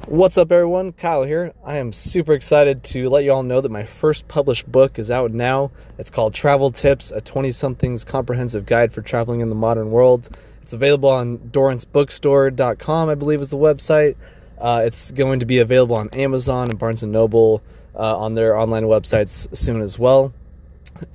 What's up, everyone? Kyle here. I am super excited to let you all know that my first published book is out now. It's called Travel Tips, a 20-something's comprehensive guide for traveling in the modern world. It's available on dorantsbookstore.com, I believe is the website. It's going to be available on Amazon and Barnes & Noble on their online websites soon as well.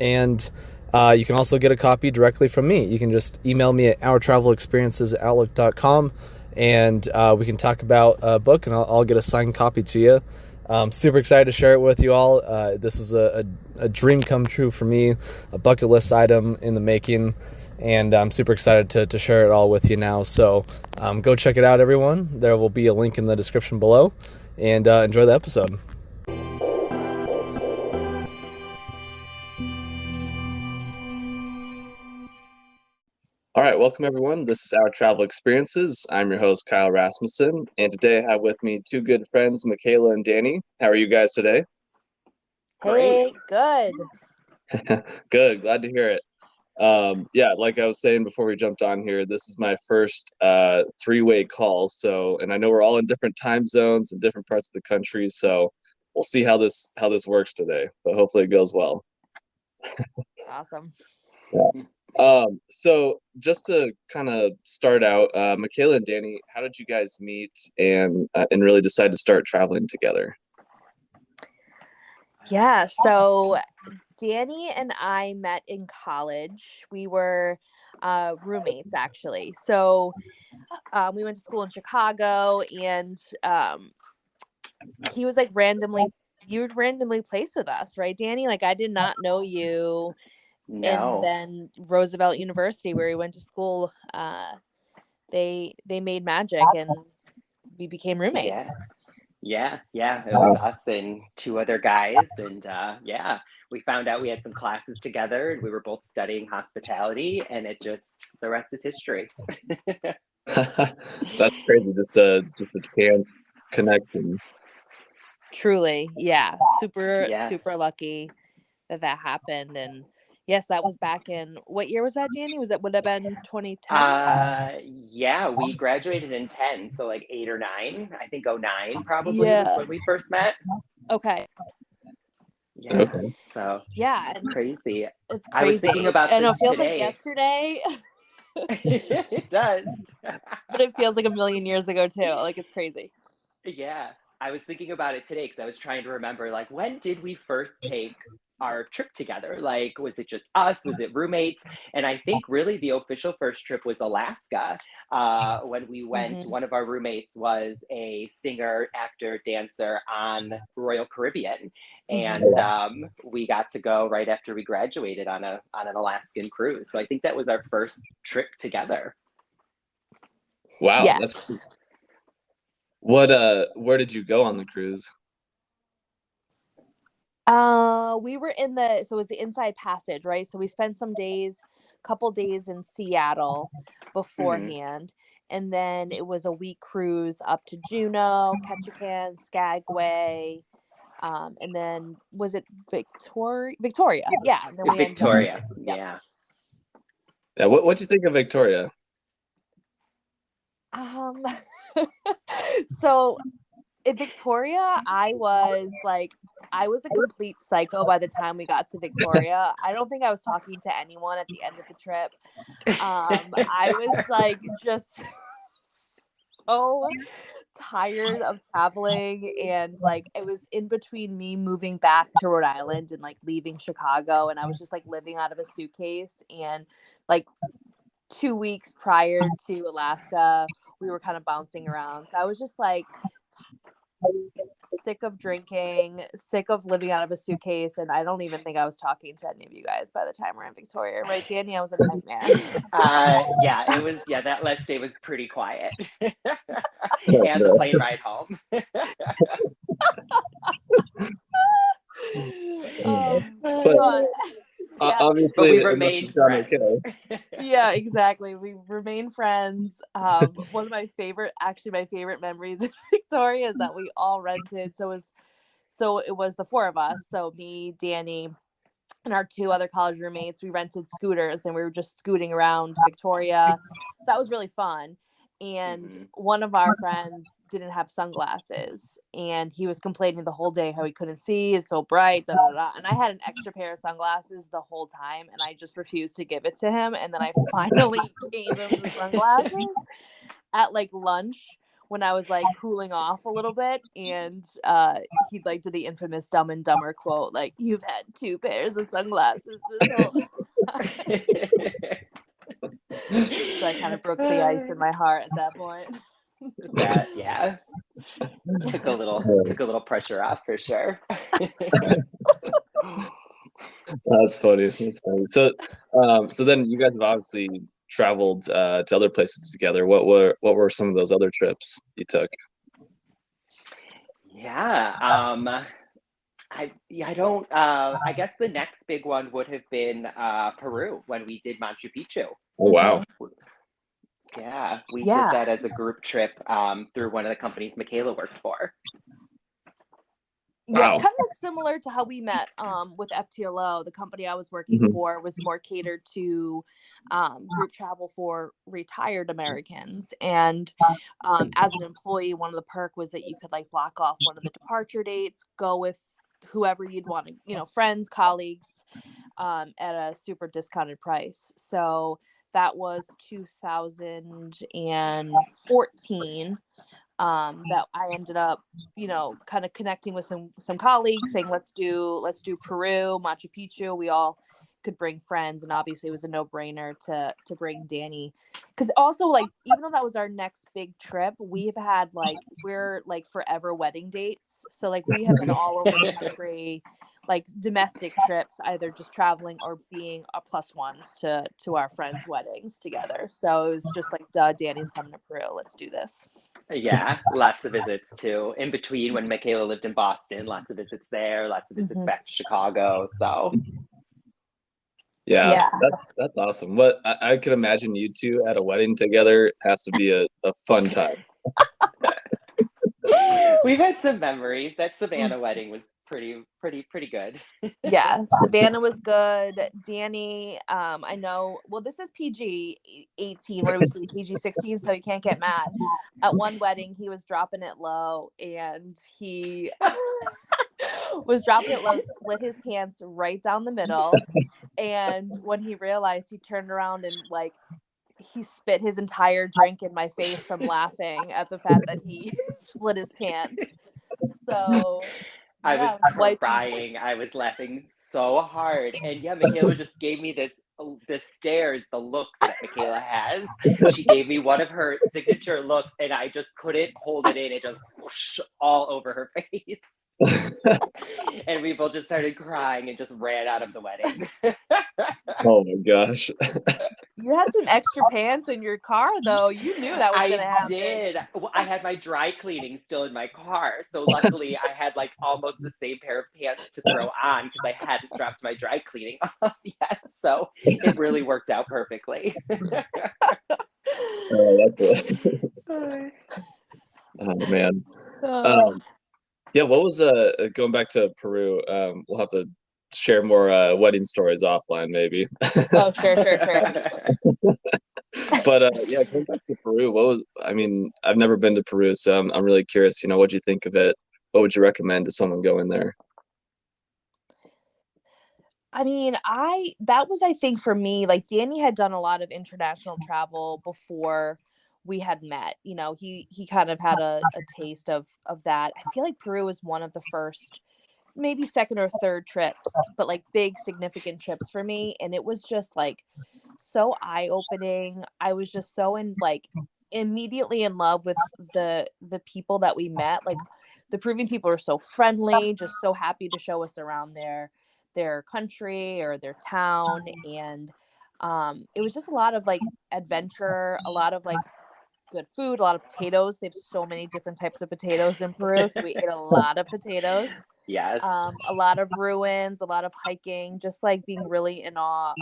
And you can also get a copy directly from me. You can just email me at ourtravelexperiences@outlook.com, and we can talk about a book, and I'll get a signed copy to you. I'm super excited to share it with you all. This was a dream come true for me, a bucket list item in the making, and I'm super excited to share it all with you now. So go check it out, everyone. There will be a link in the description below, and enjoy the episode. All right, welcome everyone. This is Our Travel Experiences. I'm your host, Kyle Rasmussen, and today I have with me two good friends, Michaela and Danny. How are you guys today? Hey, good. Good, glad to hear it. Yeah, like I was saying before we jumped on here, this is my first three-way call. And I know we're all in different time zones and different parts of the country, so we'll see how this works today. But hopefully it goes well. Awesome. Yeah. So just to kind of start out, Michaela and Danny, how did you guys meet and really decide to start traveling together? Yeah, so Danny and I met in college. We were roommates, actually. So we went to school in Chicago, and he was like you would randomly place with us, right, Danny? Like, I did not know you. No. And then Roosevelt University, where we went to school, they made magic, and we became roommates. Yeah. It was us and two other guys, and we found out we had some classes together, and we were both studying hospitality, and the rest is history. That's crazy. Just a chance connection. Truly, yeah, super lucky that happened. And yes, that was back in, what year was that, Danny? Would have been 2010? We graduated in 10, so like 8 or 9. I think 09 probably was Yeah. when we first met. Okay. Yeah. Okay. So yeah, crazy. It's crazy. I was thinking about this and it feels today. like yesterday. It does. But it feels like a million years ago too. Like, it's crazy. Yeah, I was thinking about it today because I was trying to remember, like, when did we first take our trip together? Like, was it just us? Was it roommates? And I think really the official first trip was Alaska. When we went, one of our roommates was a singer, actor, dancer on Royal Caribbean, and we got to go right after we graduated on an Alaskan cruise. So I think that was our first trip together. Wow. Yes. Where did you go on the cruise? We were so it was the Inside Passage, right? So we spent couple days in Seattle beforehand. And then it was a week cruise up to Juneau, Ketchikan, Skagway. And then was it Victoria? Yeah. And then Victoria. Yeah. What'd you think of Victoria? So in Victoria, I was a complete psycho by the time we got to Victoria. I don't think I was talking to anyone at the end of the trip. I was like just so tired of traveling, and like it was in between me moving back to Rhode Island and like leaving Chicago, and I was just like living out of a suitcase. And like 2 weeks prior to Alaska, we were kind of bouncing around. So I was just like sick of drinking, sick of living out of a suitcase, and I don't even think I was talking to any of you guys by the time we're in Victoria, right, Danny? I was a nightmare. It was. Yeah, that last day was pretty quiet, and the plane ride home. Obviously, we remained friends. Okay. Yeah, exactly. We remain friends. One of my favorite memories in Victoria is that we all rented. So it was the four of us. So me, Danny, and our two other college roommates. We rented scooters, and we were just scooting around Victoria. So that was really fun. And one of our friends didn't have sunglasses, and he was complaining the whole day how he couldn't see, it's so bright, da, da, da. And I had an extra pair of sunglasses the whole time, and I just refused to give it to him. And then I finally gave him the sunglasses at like lunch when I was like cooling off a little bit, and he like did the infamous Dumb and Dumber quote, like, "You've had 2 pairs of sunglasses this whole time." So I kind of broke the ice in my heart at that point. That, yeah, took a little pressure off for sure. That's funny. That's funny. So then you guys have obviously traveled to other places together. What were some of those other trips you took? Yeah. I don't. I guess the next big one would have been Peru when we did Machu Picchu. Oh, wow. Yeah, we did Yeah. that as a group trip through one of the companies Michaela worked for. Yeah, Wow. kind of like similar to how we met with FTLO. The company I was working for was more catered to group travel for retired Americans. And as an employee, one of the perk was that you could like block off one of the departure dates, go with whoever you'd want to, you know, friends, colleagues, at a super discounted price. So that was 2014. That I ended up, you know, kind of connecting with some colleagues, saying let's do Peru, Machu Picchu. We all could bring friends, and obviously it was a no-brainer to bring Danny, because also, like, even though that was our next big trip, we've had we're like forever wedding dates, so like we have been all over the country, like domestic trips, either just traveling or being a plus ones to our friends' weddings together. So it was just like, duh, Danny's coming to Peru, let's do this. Yeah, lots of visits too. In between, when Michaela lived in Boston, lots of visits there, lots of visits back to Chicago. So Yeah, that's awesome. What I could imagine you two at a wedding together has to be a fun time. we've had some memories. That Savannah wedding was pretty good. Yeah, Savannah was good. Danny, I know, well, this is PG 18. What do we say? PG 16, so you can't get mad. At one wedding, he was dropping it low, and he was dropping it low, split his pants right down the middle. And when he realized, he turned around and like he spit his entire drink in my face from laughing at the fact that he split his pants. So I yeah, was crying. I was laughing so hard. And yeah, Michaela just gave me the stares, the looks that Michaela has. She gave me one of her signature looks, and I just couldn't hold it in. It just whoosh, all over her face. And we both just started crying and just ran out of the wedding. Oh my gosh. You had some extra pants in your car, though. You knew that was going to happen. I did. I had my dry cleaning still in my car. So luckily I had like almost the same pair of pants to throw on because I hadn't dropped my dry cleaning off yet. So it really worked out perfectly. Oh, that's oh man. Yeah, what was going back to Peru? We'll have to share more wedding stories offline, maybe. Oh, sure. But yeah, going back to Peru, I mean, I've never been to Peru, so I'm really curious, you know, what'd you think of it? What would you recommend to someone going there? I mean, that was, I think, for me, like Danny had done a lot of international travel before we had met. You know, he kind of had a taste of that. I feel like Peru was one of the first, maybe second or third trips, but like big significant trips for me. And it was just like so eye-opening. I was just so immediately in love with the people that we met. Like the Peruvian people are so friendly, just so happy to show us around their country or their town. And it was just a lot of like adventure, a lot of like good food, a lot of potatoes. They have so many different types of potatoes in Peru, so we ate a lot of potatoes. Yes. A lot of ruins, a lot of hiking, just like being really in awe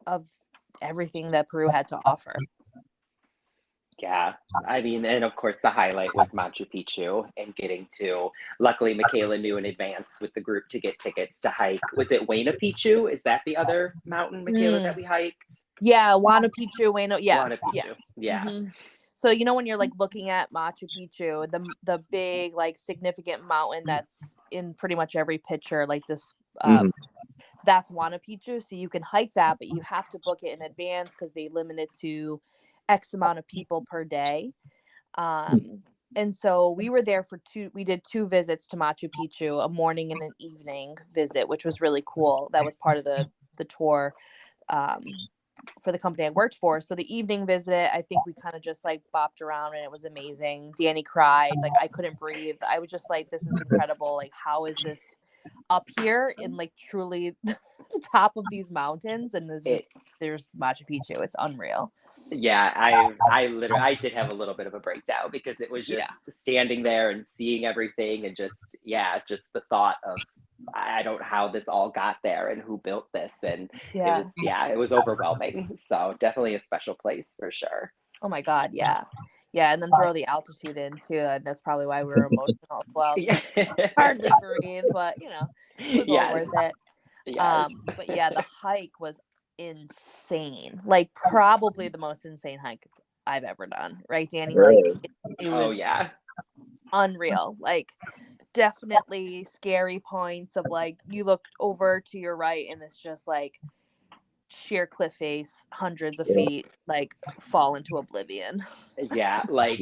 of everything that Peru had to offer. Yeah, I mean, and of course, the highlight was Machu Picchu and getting to. Luckily, Michaela knew in advance with the group to get tickets to hike. Was it Huayna Picchu? Is that the other mountain, Michaela, that Mm. we hiked? Yeah, Huayna Picchu, Ueno. Huayna Yes, yeah. Picchu. Yeah. hmm So you know when you're like looking at Machu Picchu, the big like significant mountain that's in pretty much every picture, like this, Mhm. that's Huayna Picchu. So you can hike that, but you have to book it in advance because they limit it to X amount of people per day. And so we were there for we did 2 visits to Machu Picchu, a morning and an evening visit, which was really cool. That was part of the tour. Um, for the company I worked for. So the evening visit, I think we kind of just like bopped around and it was amazing. Danny cried. Like I couldn't breathe. I was just like, this is incredible. Like, how is this up here in like truly the top of these mountains? And It, there's Machu Picchu. It's unreal. yeah, I literally, I did have a little bit of a breakdown because it was just Yeah. standing there and seeing everything and just, yeah, just the thought of, I don't know how this all got there and who built this. And it Yeah. was, yeah, it was overwhelming. So definitely a special place for sure. Oh my God. Yeah. Yeah. And then throw the altitude in too. And that's probably why we were emotional as well. Yeah. Hardly breathe, but you know, it was all Yes. worth it. Yes. But yeah, the hike was insane. Like probably the most insane hike I've ever done. Right, Danny? Like Really? it Oh, was yeah. unreal. Like definitely scary points of like you look over to your right and it's just like sheer cliff face, hundreds of Yeah. feet, like fall into oblivion. Yeah, like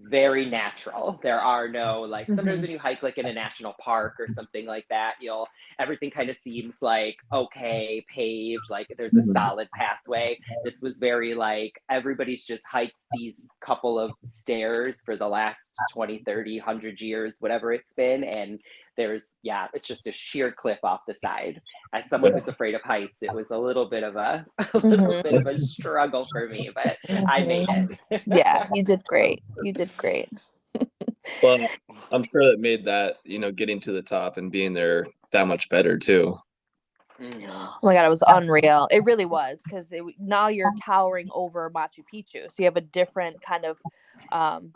very natural. There are no like sometimes Mhm. when you hike like in a national park or something like that, you'll everything kind of seems like okay, paved, like there's a Mhm. solid pathway. This was very like everybody's just hiked these couple of stairs for the last 20, 30, 100 years, whatever it's been, and there's yeah, it's just a sheer cliff off the side. As someone Yeah. who's afraid of heights, it was a little bit of a a little Mhm. bit of a struggle for me, but I made Mhm. it. Yeah, you did great. You did great. Well, I'm sure that made that, getting to the top and being there that much better too. Mhm. Oh my God, it was unreal. It really was because now you're towering over Machu Picchu. So you have a different kind of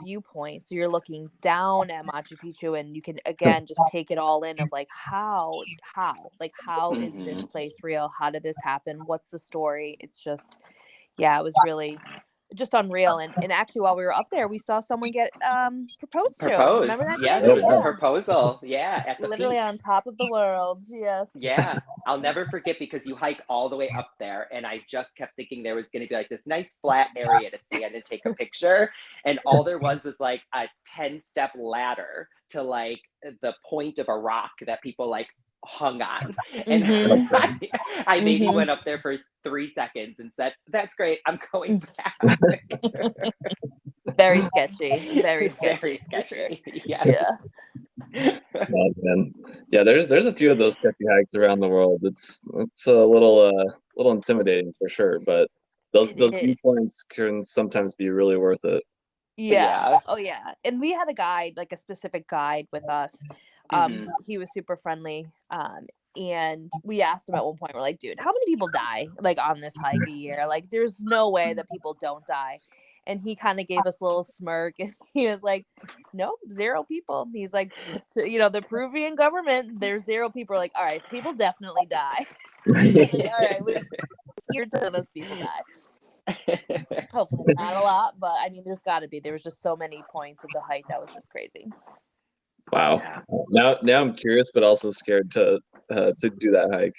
viewpoint. So you're looking down at Machu Picchu and you can, again, just take it all in of like, how is this Mhm. place real? How did this happen? What's the story? It's just, yeah, it was really just unreal. And actually, while we were up there, we saw someone get proposed to. Proposed. Remember that, Yeah, Danny? there Oh, was a wow. Yeah. proposal. Yeah, at the Literally peak. on top of the world. Yes. Yeah, I'll never forget because you hike all the way up there, and I just kept thinking there was going to be like this nice flat area to stand and take a picture, and all there was like a 10-step ladder to like the point of a rock that people like hung on, and Mm-hmm. I, I maybe Mm-hmm. went up there for 3 seconds and said, "That's great, I'm going back." Very sketchy. Very Very sketchy for sure. sketchy. Yes. Yeah. Oh, man. Yeah, there's a few of those sketchy hikes around the world. It's a little intimidating for sure, but those It is. viewpoints can sometimes be really worth it. Yeah. Yeah. Oh yeah. And we had a guide, like a specific guide with us. Hmm. He was super friendly. And we asked him at one point, we're like, dude, how many people die like on this hike a year? Like there's no way that people don't die. And he kind of gave us a little smirk and he was like, nope, 0 people. He's like, the Peruvian government, there's 0 people. We're like, all right, so people definitely die. He's like, all right, we're here to those people die. Hopefully not a lot, but I mean, there's got to be. There was just so many points of the hike that was just crazy. Wow. Yeah. Now I'm curious, but also scared to do that hike.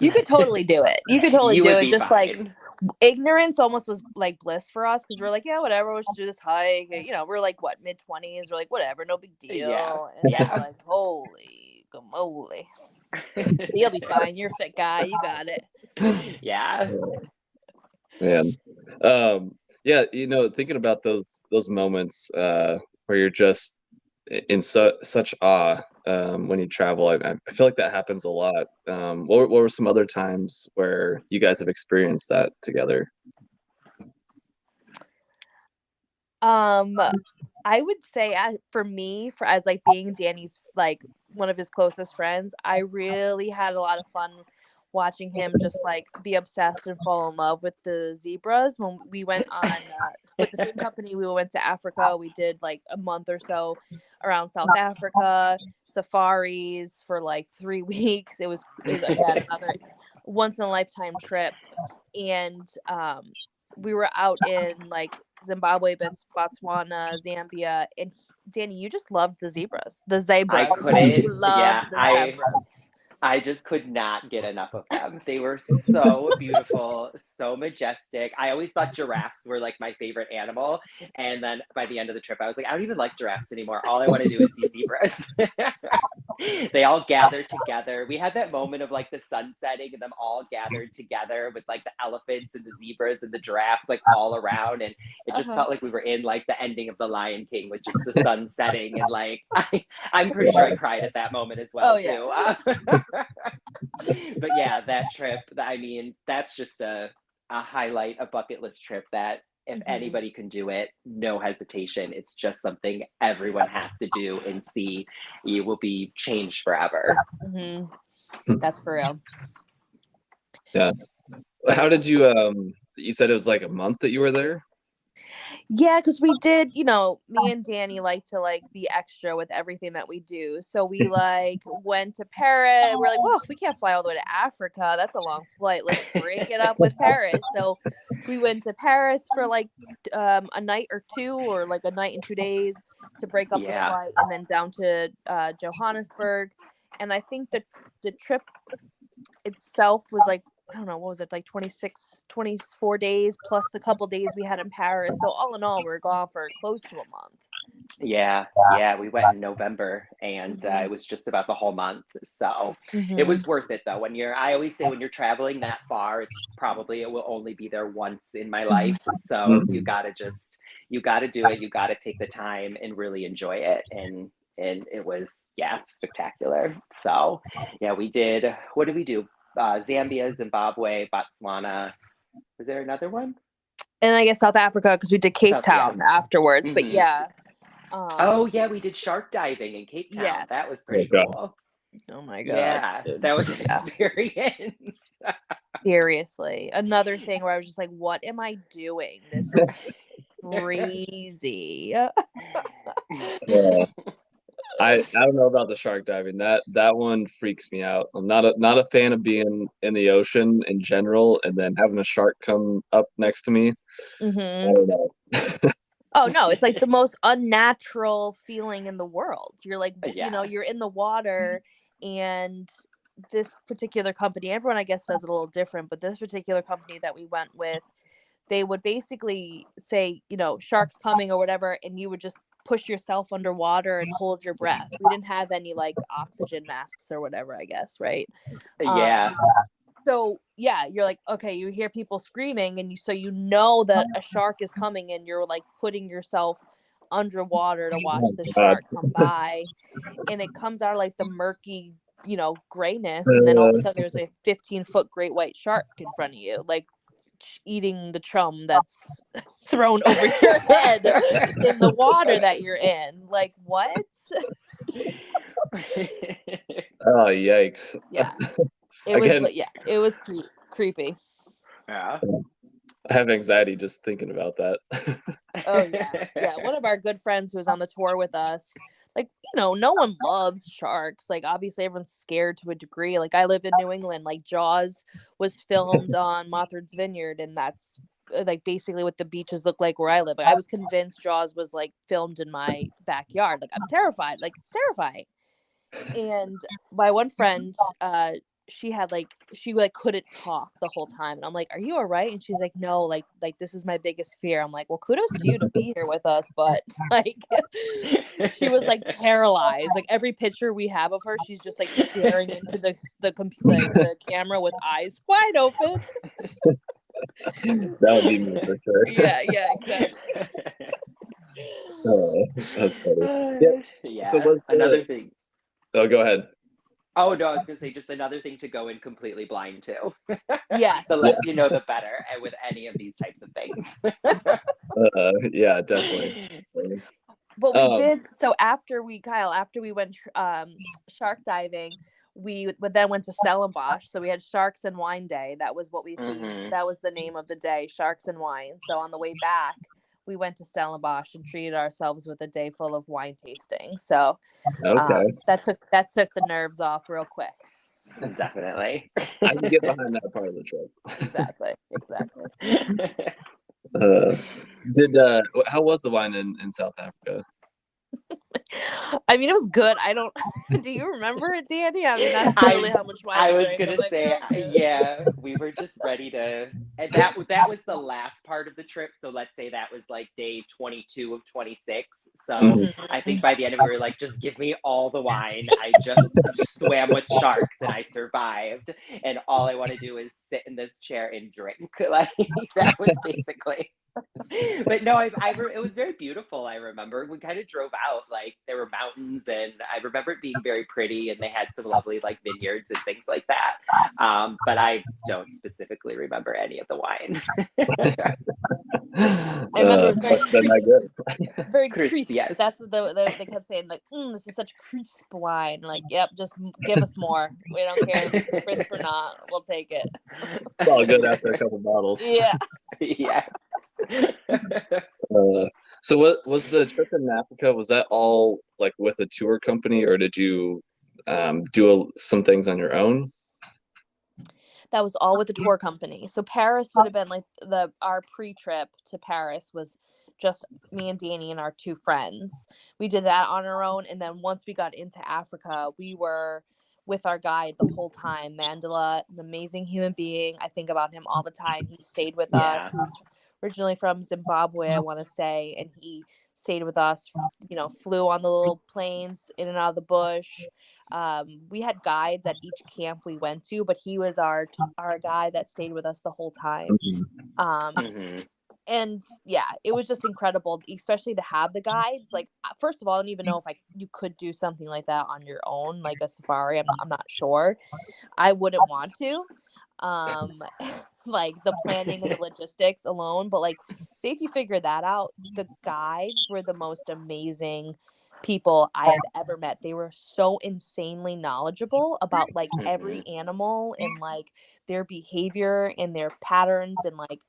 You could totally do it. You could totally You do would it. be Just like fine. ignorance almost was like bliss for us because we're like, yeah, whatever. We'll just do this hike. We're like what, mid-20s. We're like, whatever, no big Yeah. deal. And then we're Yeah. like, holy guacamole. You'll be fine. You're a fit guy. You got it. Yeah. Man. Yeah, thinking about those moments where you're just in such awe when you travel, I feel like that happens a lot. What were some other times where you guys have experienced that together? I would say for me, as like being Danny's like one of his closest friends, I really had a lot of fun watching him just like be obsessed and fall in love with the zebras. When we went on with the same company, we went to Africa. We did like a month or so around South Africa, safaris for like 3 weeks. It was again another once in a lifetime trip. And we were out in like Zimbabwe, Botswana, Zambia, and Danny, you just loved the zebras. The zebras. I couldn't. You loved Yeah, the zebras. I just could not get enough of them. They were so beautiful, so majestic. I always thought giraffes were like my favorite animal. And then by the end of the trip, I was like, I don't even like giraffes anymore. All I want to do is see zebras. They all gathered together. We had that moment of like the sun setting and them all gathered together with like the elephants and the zebras and the giraffes like all around. And it just felt like we were in like the ending of The Lion King with just the sun setting. And like, I'm pretty sure I cried at that moment as well, too. But yeah, that trip, I mean, that's just a highlight, a bucket list trip that if anybody can do it, no hesitation. It's just something everyone has to do and see. You will be changed forever. That's for real. Yeah. How did you, you said it was like a month that you were there? Yeah, because we did, you know, me and Danny like to like be extra with everything that we do. So we like went to Paris. We're like, whoa, we can't fly all the way to Africa. That's a long flight. Let's break it up with Paris. So we went to Paris for like a night or two, or like a night and 2 days to break up the flight, and then down to Johannesburg. And I think that the trip itself was like, I don't know, what was it, like 24 days plus the couple days we had in Paris. So all in all, we were gone for close to a month. Yeah, we went in November, and it was just about the whole month. So it was worth it though. I always say when you're traveling that far, it will only be there once in my life. So you gotta do it. You gotta take the time and really enjoy it. And it was, spectacular. So yeah, we did, what did we do? Zambia, Zimbabwe, Botswana. Was there another one? And I guess South Africa, because we did Cape Town afterwards. But yeah. Oh yeah, we did shark diving in Cape Town. Yes. That was pretty cool. Oh my God. Yeah, that was an experience. Seriously. Another thing where I was just like, what am I doing? This is crazy. Yeah. I don't know about the shark diving. That one freaks me out. I'm not a fan of being in the ocean in general, and then having a shark come up next to me. I don't know. Oh no, it's like the most unnatural feeling in the world. You're like, you know, you're in the water, and this particular company, everyone I guess does it a little different, but this particular company that we went with, they would basically say, you know, sharks coming or whatever, and you would just push yourself underwater and hold your breath. We didn't have any like oxygen masks or whatever, I guess, right? So yeah, you're like, okay, you hear people screaming, and you know that a shark is coming, and you're like putting yourself underwater to watch the shark come by, and it comes out of like the murky, you know, grayness, and then all of a sudden there's a 15-foot great white shark in front of you, like eating the chum that's thrown over your head in the water that you're in. Like, what? Oh, yikes. Yeah. It was creepy. Yeah. I have anxiety just thinking about that. Oh yeah. Yeah. One of our good friends who was on the tour with us, like, you know, no one loves sharks. Like, obviously everyone's scared to a degree. Like, I live in New England. Like, Jaws was filmed on Martha's Vineyard, and that's like basically what the beaches look like where I live. Like, I was convinced Jaws was like filmed in my backyard. Like, I'm terrified. Like, it's terrifying. And my one friend, she couldn't talk the whole time, and I'm like, are you all right? And she's like, no, like this is my biggest fear. I'm like, well, kudos to you to be here with us, but like she was like paralyzed. Like, every picture we have of her, she's just like staring into the camera with eyes wide open. That would be me for sure. Yeah, exactly. Oh, that's funny. Yeah. So was another thing. Oh, go ahead. Oh no, I was gonna say just another thing to go in completely blind to. Yes. The less you know, the better, and with any of these types of things. Yeah, definitely. But we did. So after we went shark diving, we then went to Stellenbosch. So we had Sharks and Wine Day. That was what we themed. Mhm. That was the name of the day, Sharks and Wine. So on the way back, we went to Stellenbosch and treated ourselves with a day full of wine tasting. So Okay. that took the nerves off real quick. Definitely. I can get behind that part of the trip. Exactly. How was the wine in South Africa? I mean, it was good. Do you remember it, Danny? I mean, that's literally how much wine I you was drank. gonna I'm like, say, it was good. yeah, we were just ready to, and that was the last part of the trip. So let's say that was like day 22 of 26. So Mhm. I think by the end of it, we were like, just give me all the wine. I just swam with sharks and I survived, and all I want to do is sit in this chair and drink. Like that was basically. But no, it was very beautiful. I remember we kind of drove out, like there were mountains, and I remember it being very pretty, and they had some lovely like vineyards and things like that. But I don't specifically remember any of the wine. I remember it was very Must have been that crisp. good. Very Crisp, crisp. yes. That's what they kept saying. Like, this is such crisp wine. Like, yep, just give us more. We don't care if it's crisp or not. We'll take it. It's all good after a couple bottles. Yeah. Yeah. So what was the trip in Africa? Was that all like with a tour company, or did you do some things on your own? That was all with the tour company. So Paris would have been like our pre-trip to Paris was just me and Danny and our two friends. We did that on our own, and then once we got into Africa, we were with our guide the whole time. Mandela, an amazing human being. I think about him all the time. He stayed with us. Yeah. He's originally from Zimbabwe, I want to say, and he stayed with us, flew on the little planes in and out of the bush. We had guides at each camp we went to, but he was our guide that stayed with us the whole time. Mhm. And yeah, it was just incredible, especially to have the guides. Like, first of all, I don't even know if you could do something like that on your own, like a safari. I'm not sure. I wouldn't want to. Like the planning and the logistics alone, but like, say if you figure that out, the guides were the most amazing people I have ever met. They were so insanely knowledgeable about like every animal and like their behavior and their patterns, and like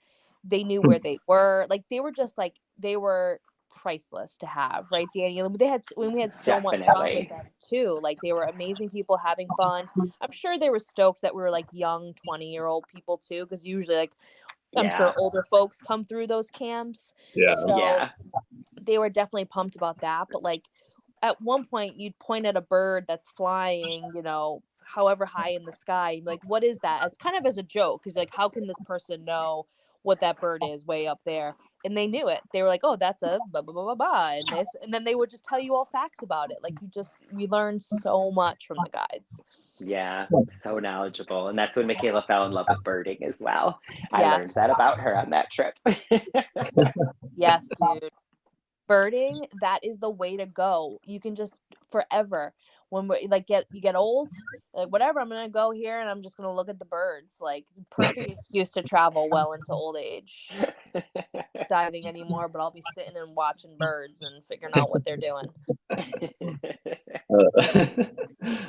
they knew where they were. Like they were just like they were priceless to have, right, Danny? And we had so much fun with Definitely. them too. Like they were amazing people having fun. I'm sure they were stoked that we were like young 20-year-old people too, because usually like I'm sure Yeah. older folks come through those camps. Yeah. So Yeah. they were definitely pumped about that. But like at one point you'd point at a bird that's flying, however high in the sky. You'd be like, what is that? As kind of as a joke, because like, how can this person know what that bird is way up there? And they knew it. They were like, oh, that's a blah blah blah blah blah, and this, and then they would just tell you all facts about it. Like we learned so much from the guides. Yeah. So knowledgeable. And that's when Michaela fell in love with birding as well. I learned Yes. that about her on that trip. Yes, dude. Birding, that is the way to go. You can just forever, when we like you get old, like whatever, I'm gonna go here and I'm just gonna look at the birds. Like perfect excuse to travel well into old age. Diving anymore, but I'll be sitting and watching birds and figuring out what they're doing.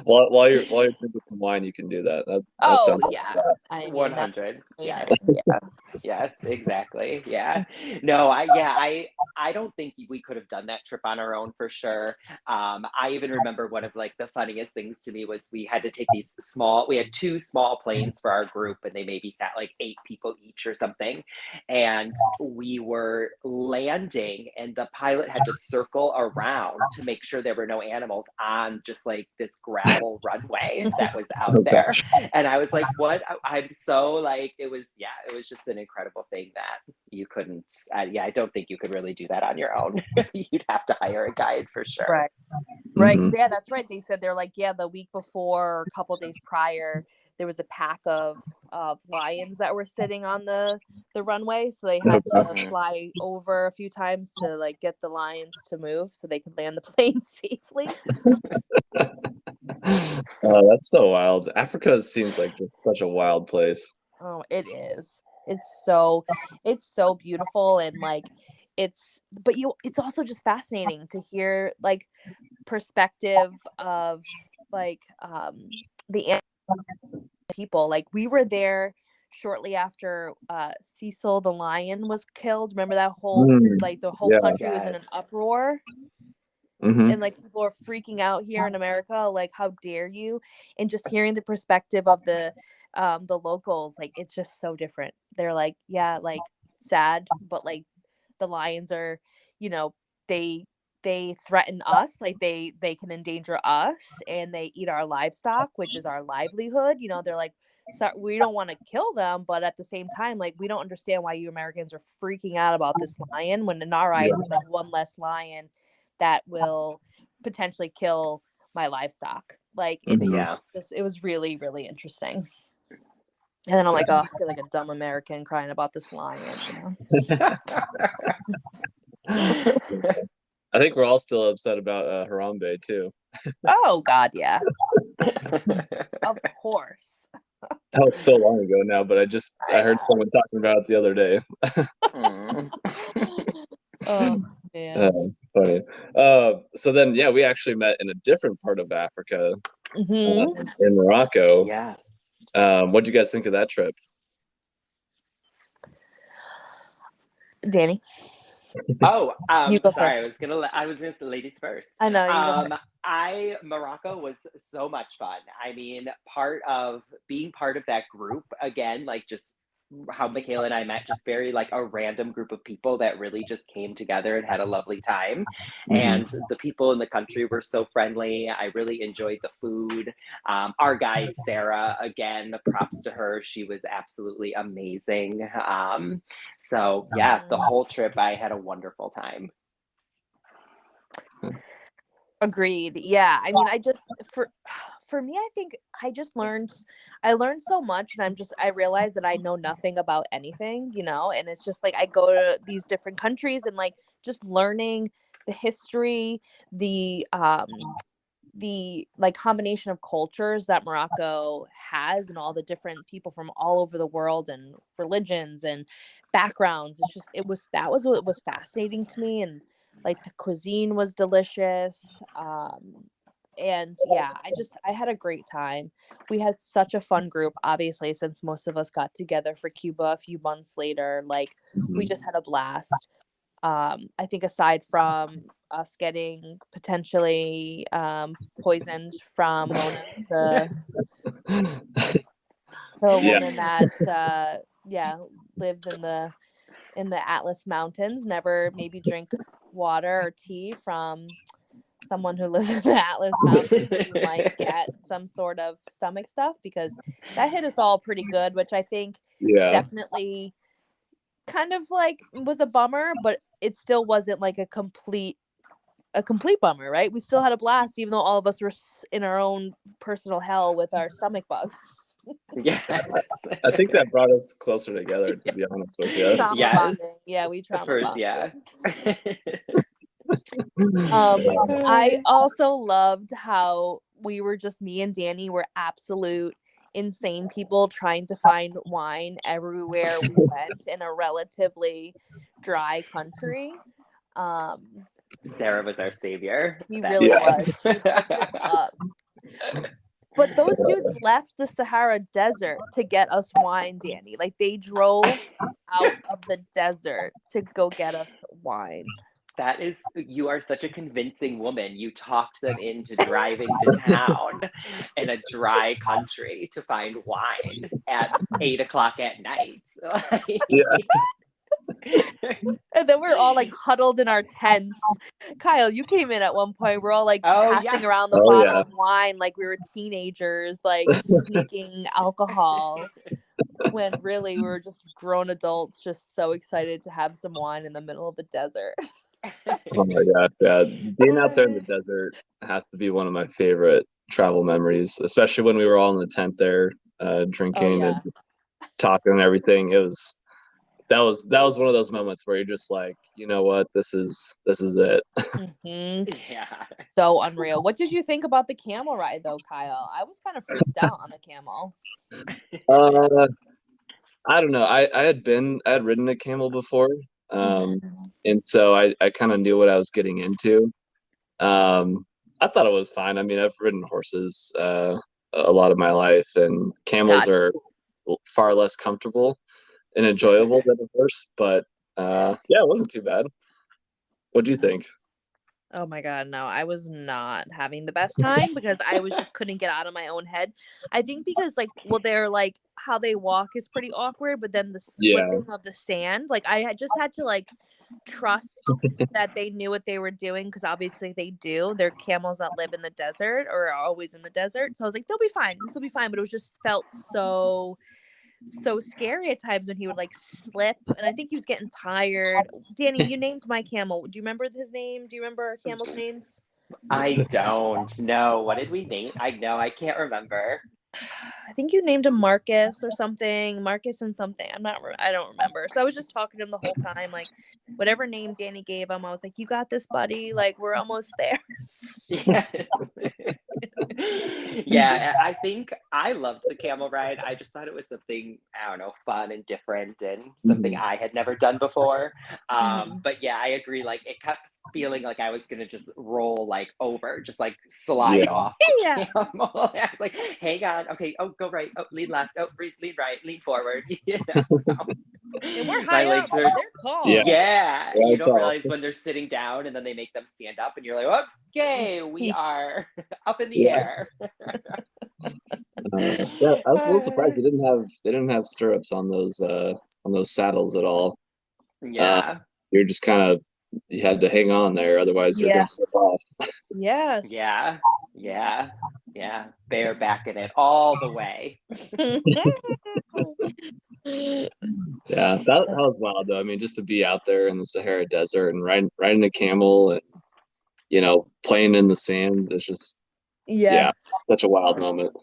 While you're drinking some wine, you can do that. That sounds Yeah, I mean 100. yeah. Yes, exactly. Yeah. No, I don't think we could have done that trip on our own for sure. I even remember one of like the funniest things to me was we had to take we had two small planes for our group, and they maybe sat like 8 people each or something. And we were landing, and the pilot had to circle around to make sure there were no animals on just like this gravel runway that was out there. And I was like, what? I'm so like, it was just an incredible thing that you couldn't, I don't think you could really do that on your own. You'd have to hire a guide for sure. Right. Right. So yeah, that's right. They said they're like, yeah, the week before or a couple days prior, there was a pack of lions that were sitting on the runway. So they had to fly over a few times to like get the lions to move so they could land the plane safely. Oh, that's so wild. Africa seems like just such a wild place. Oh, it is. It's so beautiful, and like it's also just fascinating to hear like perspective of like the people. Like, we were there shortly after Cecil the lion was killed. Remember that whole like the whole Yeah. country was in an uproar, and like people are freaking out here in America, like, how dare you? And just hearing the perspective of the locals, like, it's just so different. They're like, yeah, like, sad, but like the lions are, you know, they threaten us, like they can endanger us, and they eat our livestock, which is our livelihood. You know, they're like, so we don't want to kill them, but at the same time, like, we don't understand why you Americans are freaking out about this lion, when in our eyes it's like one less lion that will potentially kill my livestock. Like, it was really, really interesting. And then I'm like, oh, I feel like a dumb American crying about this lion, you know? I think we're all still upset about Harambe too. Oh God, yeah. Of course. That was so long ago now, but I heard someone talking about it the other day. Oh man. Funny. So then, yeah, we actually met in a different part of Africa, in Morocco. Yeah. What did you guys think of that trip? Danny. Oh, You go sorry. first. I was gonna say ladies first. I know, you go first. Morocco was so much fun. I mean, being part of that group again, like, just how Michaela and I met, just very like a random group of people that really just came together and had a lovely time. And the people in the country were so friendly. I really enjoyed the food. Our guide, Sarah, again, props to her. She was absolutely amazing. So yeah, the whole trip, I had a wonderful time. Agreed. Yeah. I mean, for me, I think I learned so much, and I realized that I know nothing about anything, you know, and it's just like I go to these different countries and like just learning the history, the like combination of cultures that Morocco has, and all the different people from all over the world and religions and backgrounds. That was what was fascinating to me. And like the cuisine was delicious. And yeah, I had a great time. We had such a fun group, obviously, since most of us got together for Cuba a few months later. Like, we just had a blast. I think aside from us getting potentially poisoned from Mona, the woman that lives in the Atlas Mountains, never maybe drink water or tea from someone who lives in the Atlas Mountains, or you might get some sort of stomach stuff, because that hit us all pretty good, which I think definitely kind of like was a bummer, but it still wasn't like a complete bummer, right? We still had a blast, even though all of us were in our own personal hell with our stomach bugs. Yes. I think that brought us closer together, to be honest with you. Trauma bonding. Yeah, we trauma bonded. Yeah. I also loved how we were just, me and Danny were absolute insane people trying to find wine everywhere we went in a relatively dry country. Sarah was our savior. He really was. She lived it up. But those dudes left the Sahara Desert to get us wine, Danny. Like, they drove out of the desert to go get us wine. You are such a convincing woman. You talked them into driving to town in a dry country to find wine at 8:00 at night. And then we're all like huddled in our tents. Kyle, you came in at one point. We're all like passing around the bottle of wine like we were teenagers, like sneaking alcohol, when really we were just grown adults, just so excited to have some wine in the middle of the desert. Oh my gosh, yeah. Being out there in the desert has to be one of my favorite travel memories, especially when we were all in the tent there, drinking and talking and everything. That was one of those moments where you're just like, you know what, this is it. Yeah. So unreal. What did you think about the camel ride though, Kyle? I was kind of freaked out on the camel. I don't know. I had ridden a camel before. And so I kind of knew what I was getting into. I thought it was fine. I mean, I've ridden horses a a lot of my life, and camels Gotcha. are far less comfortable and enjoyable than a horse. But yeah, it wasn't too bad. What do you think? Oh my God, no, I was not having the best time because I was just couldn't get out of my own head. I think because like, well, they're like how they walk is pretty awkward, but then the Yeah, slipping of the sand, like I had just had to like trust that they knew what they were doing because obviously they do. They're camels that live in the desert or are always in the desert. So I was like, they'll be fine. This will be fine. But it was just felt so scary at times when he would like slip, and I think he was getting tired. Danny, you named my camel. Do you remember his name? Do you remember our camels' names? I don't know. What did we name? I know, I can't remember. I think you named him Marcus or something. Marcus and something. I don't remember. So I was just talking to him the whole time, like whatever name Danny gave him. I was like, "You got this, buddy. Like we're almost there." Yeah. Yeah, I think I loved the camel ride. I just thought it was something, I don't know, fun and different and something Mhm. I had never done before. Mhm. But yeah, I agree. Like it kept feeling like I was gonna just roll like over, just like slide Yeah, off the Yeah. camel. I was like, hang on, okay, oh go right, oh lean left, oh lean right, lean forward. You know, so And we're my high up, legs so are they're yeah, tall. yeah, you that's don't all. realize when they're sitting down and then they make them stand up and you're like, okay, we are up in the Yeah, air. yeah. I was a little surprised they didn't have stirrups on those saddles at all. Uh, Yeah, you're just kind of you had to hang on there, otherwise you're Yeah. gonna slip off. Yes. yeah, yeah, yeah. Barebacking it all the way. Yeah, that was wild though. I mean, just to be out there in the Sahara Desert and riding a camel and playing in the sand, it's just Yeah. yeah, such a wild moment. So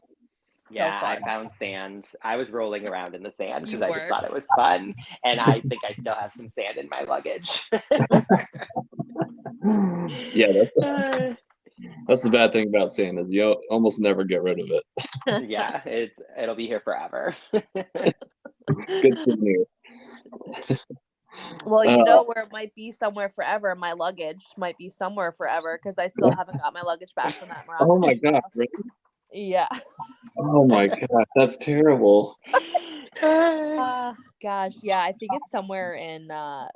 Yeah, I fun. found sand. I was rolling around in the sand because You I just were. thought it was fun. And I think I still have some sand in my luggage. Yeah, that's the bad thing about sand is you almost never get rid of it. Yeah, it'll be here forever. Good souvenir. Well, you Uh, know where it might be somewhere forever. My luggage might be somewhere forever because I still haven't got my luggage back from that oh Morocco my trip. gosh, really? Yeah. Oh my gosh, that's terrible. Gosh, yeah. I think it's somewhere in the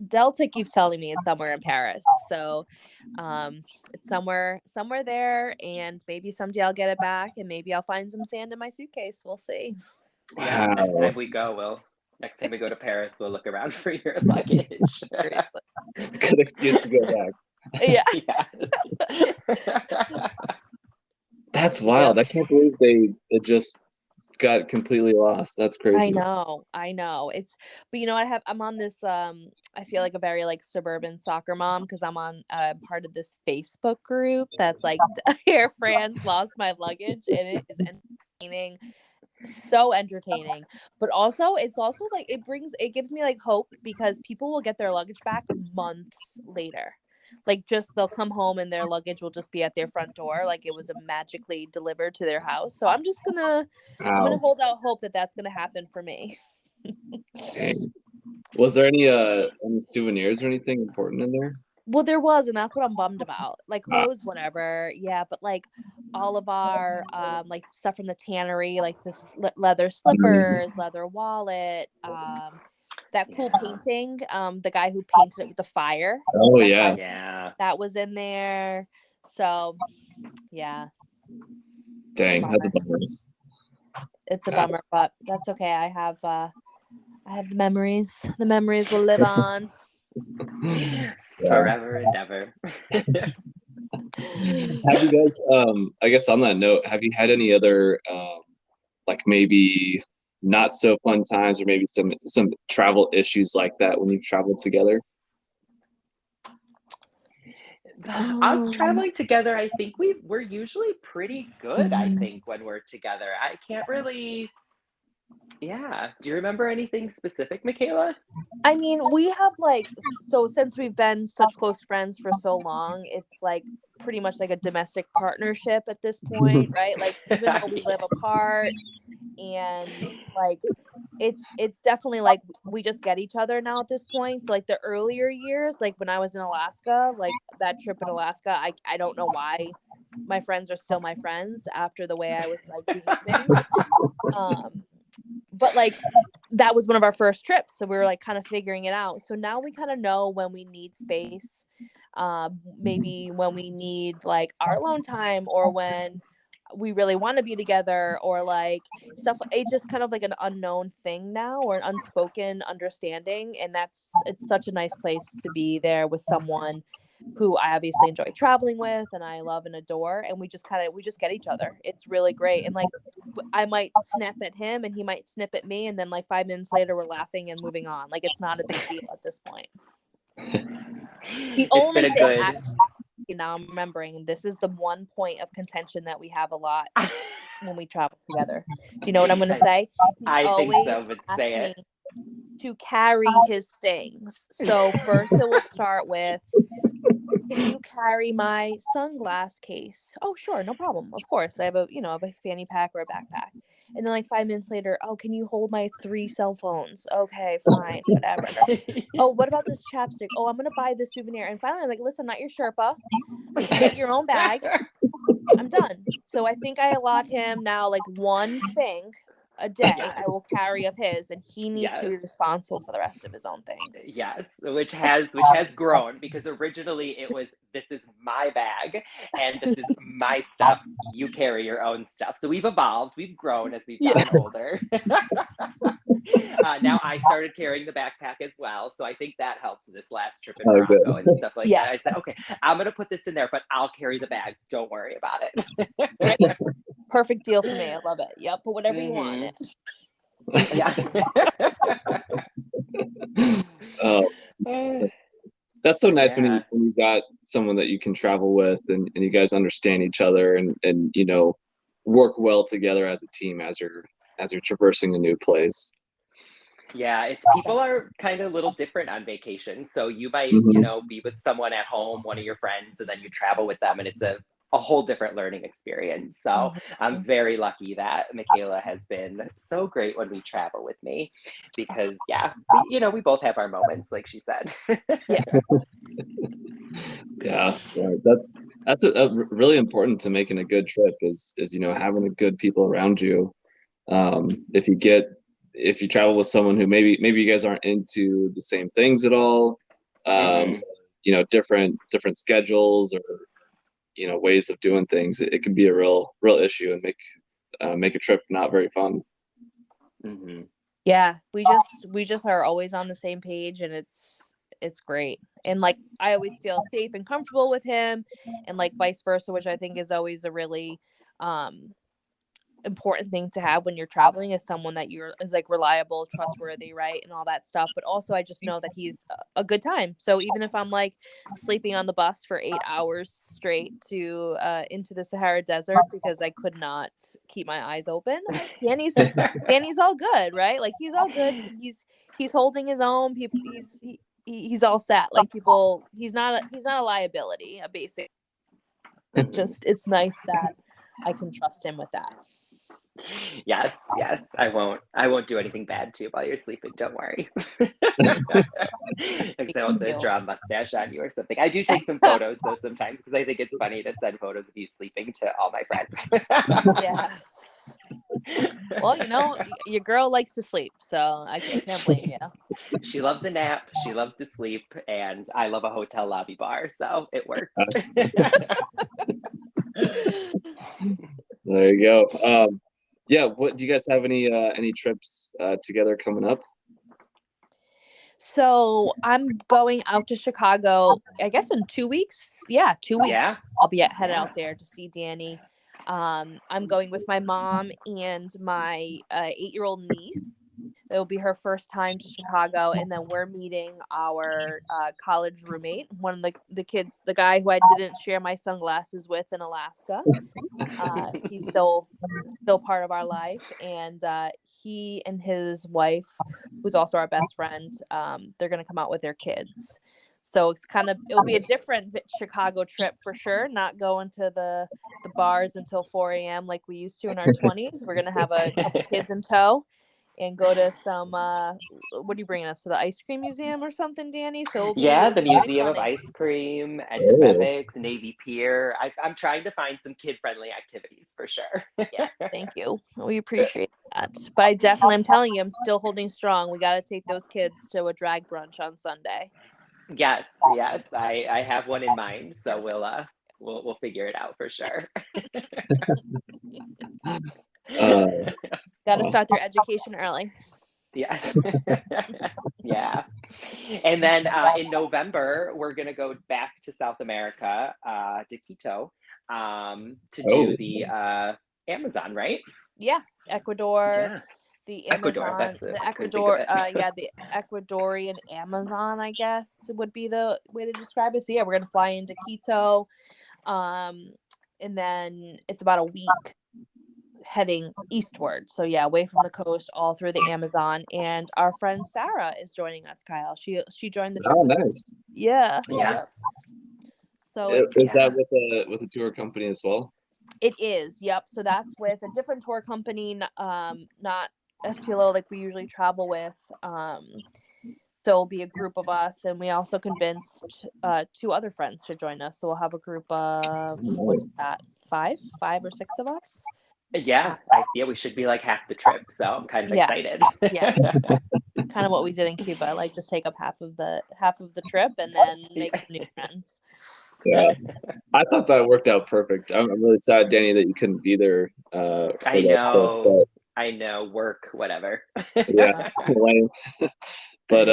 Delta keeps telling me it's somewhere in Paris. So, it's somewhere there, and maybe someday I'll get it back, and maybe I'll find some sand in my suitcase. We'll see. Yeah, next Wow. time we go, next time we go to Paris, we'll look around for your luggage. Seriously. Good excuse to go back. Yeah. Yeah. That's Yep. wild. I can't believe it just got completely lost. That's I crazy. know. But you know, I'm on this, I feel like a very like suburban soccer mom because I'm on part of this Facebook group that's like Air France lost my luggage, and it is entertaining, so entertaining. But also, it's also like it gives me like hope because people will get their luggage back months later. Like just they'll come home and their luggage will just be at their front door, like it was magically delivered to their house. So I'm gonna Wow. hold out hope that that's gonna happen for me. Dang. Was there any souvenirs or anything important in there? Well, there was, and that's what I'm bummed about. Like Wow. clothes, whatever, yeah, but like all of our like stuff from the tannery, like the leather slippers, leather wallet, that cool Yeah. painting, the guy who painted it with the fire, Oh that yeah. guy, Yeah. that was in there. So yeah, it's a Dang, that's a bummer. bummer. It's a Wow. bummer, but that's okay. I have the memories. The memories will live on. Yeah. Forever and ever. Have you guys I guess on that note, have you had any other like maybe not so fun times or maybe some travel issues like that when you've traveled together? Us Um, traveling together, I think we're usually pretty good, I think, when we're together. I can't really Yeah. Do you remember anything specific, Michaela? I mean, we have like, so since we've been such close friends for so long, it's like pretty much like a domestic partnership at this point, right? Like, even though we live apart, and like it's definitely like we just get each other now at this point. So like the earlier years, like when I was in Alaska, like that trip in Alaska, I don't know why my friends are still my friends after the way I was like behaving. Um but like that was one of our first trips, so we were like kind of figuring it out. So now we kind of know when we need space, maybe when we need like our alone time, or when we really want to be together, or like stuff. It's just kind of like an unknown thing now, or an unspoken understanding, and it's such a nice place to be there with someone who I obviously enjoy traveling with and I love and adore, and we just get each other. It's really great. And like I might snap at him and he might snip at me, and then like 5 minutes later we're laughing and moving on. Like it's not a big deal at this point. The It's been only a thing good. actually, now I'm remembering, this is the one point of contention that we have a lot when we travel together. Do you know what I'm going to say? He I think always so, but asks say me it. to carry his things. So first it will start with, can you carry my sunglass case? Oh, sure, no problem. Of course. I have a fanny pack or a backpack. And then like 5 minutes later, oh, can you hold my 3 cell phones? Okay, fine, whatever. Oh, what about this chapstick? Oh, I'm gonna buy this souvenir. And finally I'm like, listen, I'm not your Sherpa. You can get your own bag. I'm done. So I think I allot him now like one thing a day Yes. I will carry of his, and he needs to be Yes. responsible for the rest of his own things. Yes, which has grown, because originally it was, this is my bag and this is my stuff. You carry your own stuff. So we've evolved, we've grown as we've gotten older. Now I started carrying the backpack as well, so I think that helped this last trip in Oh, Morocco good. and stuff like that. I Yes. said, okay, I'm gonna put this in there, but I'll carry the bag. Don't worry about it. Great. Perfect deal for me. I love it. Yep. Put whatever you want in it. Yeah. That's so nice when Yeah. you got someone that you can travel with, and you guys understand each other, and work well together as a team as you're traversing a new place. Yeah, it's, people are kind of a little different on vacation. So you might, Mhm. be with someone at home, one of your friends, and then you travel with them, and it's a whole different learning experience. So I'm very lucky that Michaela has been so great when we travel with me, because yeah, we both have our moments, like she said. Yeah. Yeah, that's really important to making a good trip is having the good people around you. If you travel with someone who maybe you guys aren't into the same things at all, Mhm. different schedules, or ways of doing things, it can be a real issue, and make a trip not very fun. Mhm. Yeah. We just are always on the same page, and it's great. And like I always feel safe and comfortable with him, and like vice versa, which I think is always a really um important thing to have when you're traveling, is someone that is like reliable, trustworthy, right, and all that stuff. But also I just know that he's a good time. So even if I'm like sleeping on the bus for 8 hours straight to into the Sahara Desert because I could not keep my eyes open, Danny's all good, right? Like he's all good. He's holding his own. He's all set. Like people, he's not a liability, a basic. It's nice that I can trust him with that. Yes, yes. I won't do anything bad to you while you're sleeping. Don't worry. Because I want to You. draw a mustache on you or something. I do take some photos though sometimes, because I think it's funny to send photos of you sleeping to all my friends. Yes. Well, your girl likes to sleep, so I can't blame you. She loves a nap, she loves to sleep, and I love a hotel lobby bar, so it works. There you go. Yeah, what do you guys have any trips together coming up? So I'm going out to Chicago, I guess in 2 weeks. Yeah, 2 weeks. Yeah. I'll be headed Yeah. out there to see Danny. I'm going with my mom and my 8-year-old niece. It'll be her first time to Chicago, and then we're meeting our college roommate, one of the kids, the guy who I didn't share my sunglasses with in Alaska. He's still part of our life, and he and his wife, who's also our best friend, they're gonna come out with their kids. So it'll be a different Chicago trip for sure. Not going to the bars until 4 a.m. like we used to in our 20s. We're gonna have a couple kids in tow and go to some what are you bringing us to, the ice cream museum or something, Danny? So the Museum of Ice Cream, Endememics, Navy Pier. I'm trying to find some kid-friendly activities for sure. Yeah, thank you. We appreciate that. But I'm telling you, I'm still holding strong. We got to take those kids to a drag brunch on Sunday. Yes, I have one in mind, so we'll figure it out for sure. Got to start their education early. Yeah. Yeah. And then in November, we're going to go back to South America, to Quito, to do the Amazon, right? Yeah. Ecuador. Yeah. The Amazon, the Ecuadorian Amazon, I guess would be the way to describe it. So yeah, we're going to fly into Quito. And then it's about a week heading eastward. So yeah, away from the coast, all through the Amazon. And our friend Sarah is joining us, Kyle. She joined the trip. Oh, nice. Yeah. So is that with a tour company as well? It is. Yep. So that's with a different tour company, not FTLO like we usually travel with. So it'll be a group of us, and we also convinced 2 other friends to join us. So we'll have a group of what's that, 5 or 6 of us. Yeah, we should be like half the trip, so I'm kind of excited. Yeah, kind of what we did in Cuba. Like just take up half of the trip and then make some new friends. Yeah, I thought that worked out perfect. I'm really sad, Danny, that you couldn't be there. I know. I know. Work, whatever. Yeah, but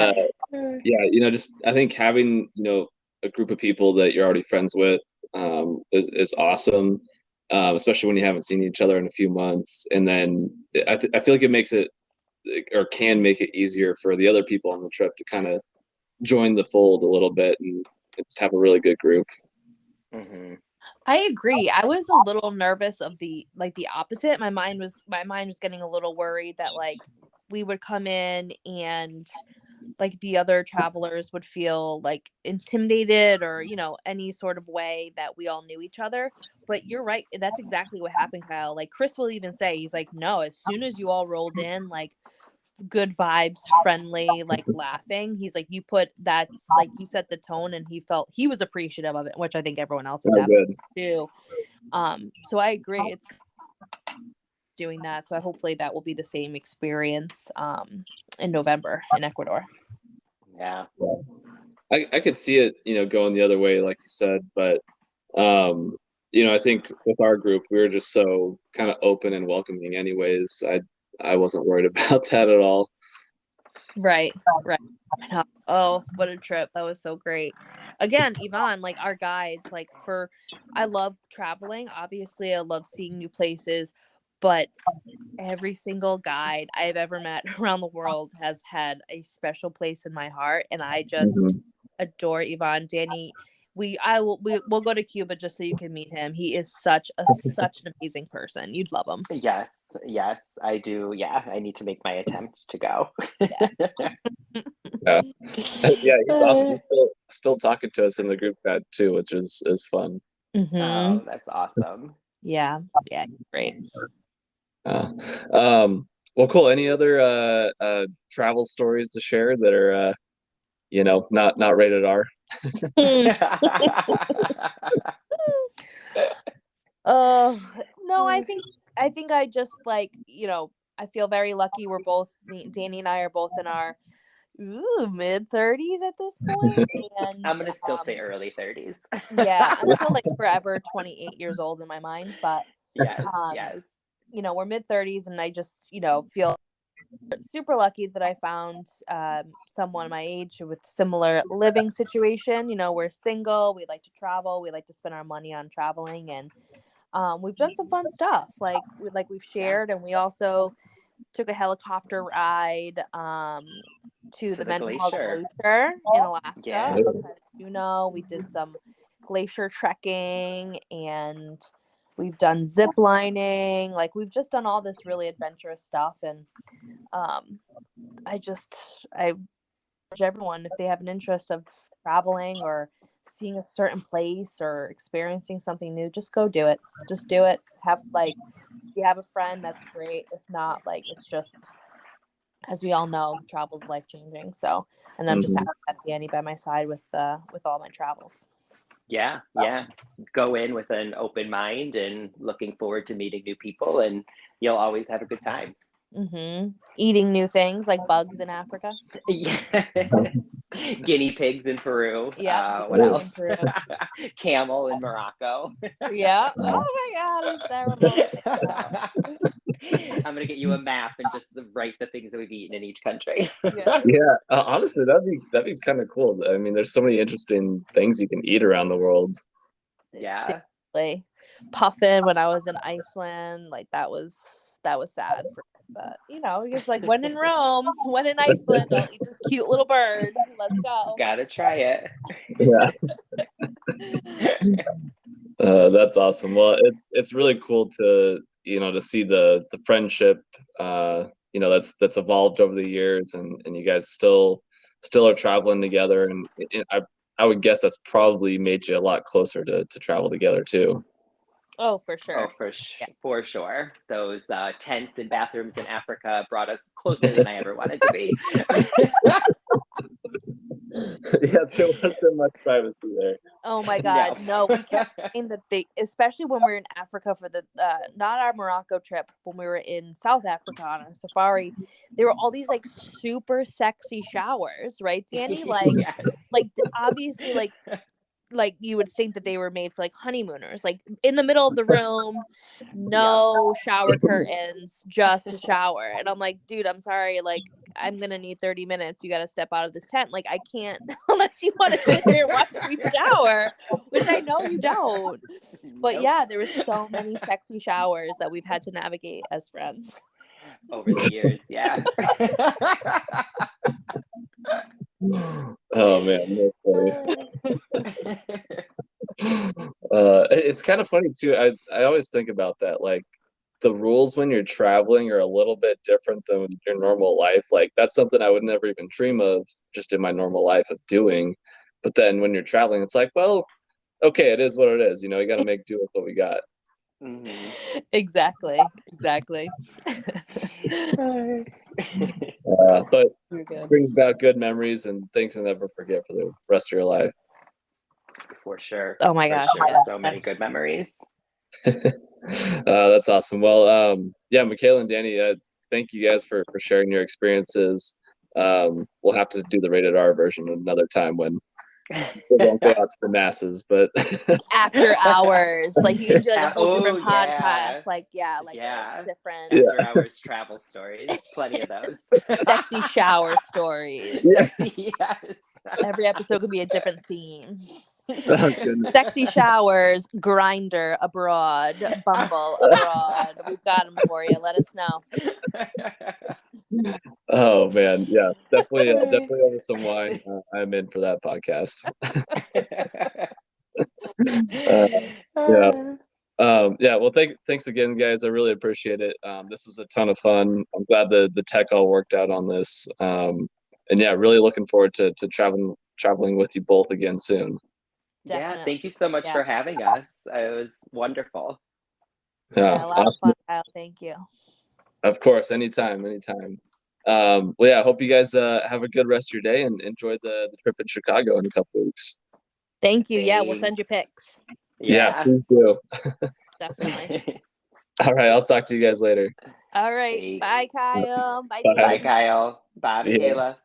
yeah, just I think having a group of people that you're already friends with is awesome. Especially when you haven't seen each other in a few months, and then I feel like it makes it, or can make it, easier for the other people on the trip to kind of join the fold a little bit and just have a really good group. Mm-hmm. I agree. I was a little nervous of the opposite. My mind was getting a little worried that like we would come in and like the other travelers would feel like intimidated or any sort of way that we all knew each other. But you're right, that's exactly what happened, Kyle. Like Chris will even say, he's like, no, as soon as you all rolled in, like good vibes, friendly, like laughing, he's like, you set the tone, and he was appreciative of it, which I think everyone else at that point too. So I agree, it's doing that. So hopefully that will be the same experience in November in Ecuador. Yeah. I could see it, going the other way, like you said, but I think with our group, we were just so kind of open and welcoming anyways. I wasn't worried about that at all. Right. Oh, what a trip. That was so great. Again, Yvonne, like our guides, like I love traveling. Obviously, I love seeing new places, but every single guide I've ever met around the world has had a special place in my heart, and I just adore Yvonne. Danny, we'll go to Cuba just so you can meet him. He is such an amazing person. You'd love him. Yes, I do. Yeah, I need to make my attempt to go. Yeah, he's awesome. He's still talking to us in the group chat too, which is fun. Mm-hmm. Oh, that's awesome. Yeah, great. Well, cool. Any other travel stories to share that are not rated R? No, I think I just I feel very lucky. Danny and I are both in our mid-30s at this point, and I'm gonna still say early 30s. Yeah, I'm still like forever 28 years old in my mind, but yes. We're mid-30s, and I just feel super lucky that I found someone my age with similar living situation. We're single, we like to travel, we like to spend our money on traveling, and we've done some fun stuff like we've shared, and we also took a helicopter ride to the Mendenhall glacier. Glacier in Alaska, Yeah. outside of Juneau. We did some glacier trekking, and we've done zip lining. Like, we've just done all this really adventurous stuff, and I urge everyone, if they have an interest of traveling or seeing a certain place or experiencing something new, just go do it. Just do it. Have, like, if you have a friend, that's great. If not, like, it's just, as we all know, travel's life-changing. So, and I'm just happy to have Danny by my side with all my travels. Yeah. Go in with an open mind and looking forward to meeting new people, and you'll always have a good time. Eating new things like bugs in Africa. Yeah. Guinea pigs in Peru. Yeah. What else? Camel in Morocco. Yeah. Oh my God, it's terrible to think about. I'm gonna get you a map and just write the things that we've eaten in each country. Honestly, that'd be kind of cool. I mean, there's so many interesting things you can eat around the world. Yeah. Seriously. Puffin when I was in Iceland, like that was sad for me. But it's like, when in Rome, when in Iceland, I'll eat this cute little bird. Let's go. Gotta try it. Yeah. That's awesome. Well, it's really cool to to see the friendship that's evolved over the years, and you guys still are traveling together, and I would guess that's probably made you a lot closer to travel together too. Oh, for sure. Oh, for sure. Those tents and bathrooms in Africa brought us closer than I ever wanted to be. Yeah, there wasn't much privacy there. Oh my God, no. We kept saying that especially when we were in Africa for the not our Morocco trip, when we were in South Africa on our safari, there were all these like super sexy showers, right, Danny? Like, Yes. like obviously, like you would think that they were made for like honeymooners, like in the middle of the room, no shower curtains, just a shower. And I'm like, dude, I'm sorry, like I'm gonna need 30 minutes. You got to step out of this tent. Like, I can't unless you want to sit here and watch me shower, which I know you don't. But Nope. yeah, there were so many sexy showers that we've had to navigate as friends over the years. Yeah. Oh man, that's funny. It's kind of funny too. I always think about that. Like, the rules when you're traveling are a little bit different than your normal life. Like, that's something I would never even dream of just in my normal life of doing. But then when you're traveling, it's like, well, okay, it is what it is. You got to make do with what we got. Exactly. But brings about good memories and things you'll never forget for the rest of your life. For sure. Oh my gosh, sure. So many good memories. That's awesome. Well, yeah, Michaela and Danny, thank you guys for sharing your experiences. We'll have to do the rated R version another time when it won't go out to the masses, but like after hours, like you can do like a whole different podcast, different after hours travel stories. Plenty of those sexy shower stories. Yes. Every episode could be a different theme. Oh, sexy showers, Grinder abroad, Bumble abroad. We've got them for you. Let us know. Oh man, yeah, definitely over some wine. I'm in for that podcast. Well, thanks again, guys. I really appreciate it. This was a ton of fun. I'm glad the tech all worked out on this. And yeah, really looking forward to traveling with you both again soon. Definitely. Yeah, thank you so much for having us. It was wonderful. Yeah, a lot of fun, Kyle. Thank you. Of course, anytime. Well, yeah, I hope you guys have a good rest of your day and enjoy the trip in Chicago in a couple weeks. Thank you. Thanks. Yeah, we'll send you pics. Yeah, please do. Definitely. All right, I'll talk to you guys later. All right. Bye, Kyle. Bye, Bye, Kyle. Bye, Michaela.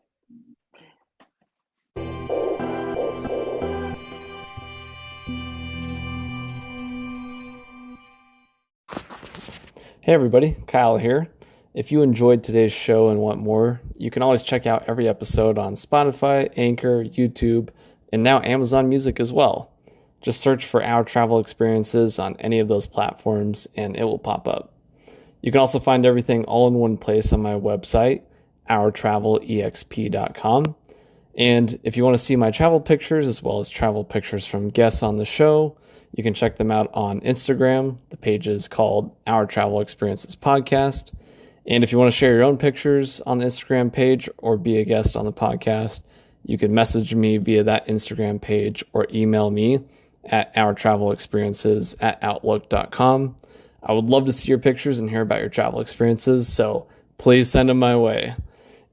Hey everybody, Kyle here. If you enjoyed today's show and want more, you can always check out every episode on Spotify, Anchor, YouTube, and now Amazon Music as well. Just search for Our Travel Experiences on any of those platforms and it will pop up. You can also find everything all in one place on my website, ourtravelexp.com. And if you want to see my travel pictures as well as travel pictures from guests on the show, you can check them out on Instagram. The page is called Our Travel Experiences Podcast. And if you want to share your own pictures on the Instagram page or be a guest on the podcast, you can message me via that Instagram page or email me at ourtravelexperiences@outlook.com. I would love to see your pictures and hear about your travel experiences, so please send them my way.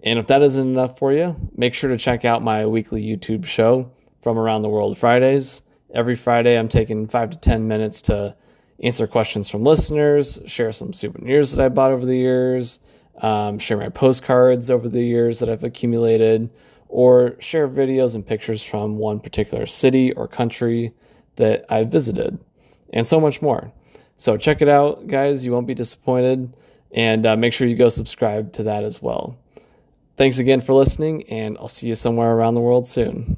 And if that isn't enough for you, make sure to check out my weekly YouTube show, From Around the World Fridays. Every Friday, I'm taking 5 to 10 minutes to answer questions from listeners, share some souvenirs that I bought over the years, share my postcards over the years that I've accumulated, or share videos and pictures from one particular city or country that I visited, and so much more. So check it out, guys. You won't be disappointed. And make sure you go subscribe to that as well. Thanks again for listening, and I'll see you somewhere around the world soon.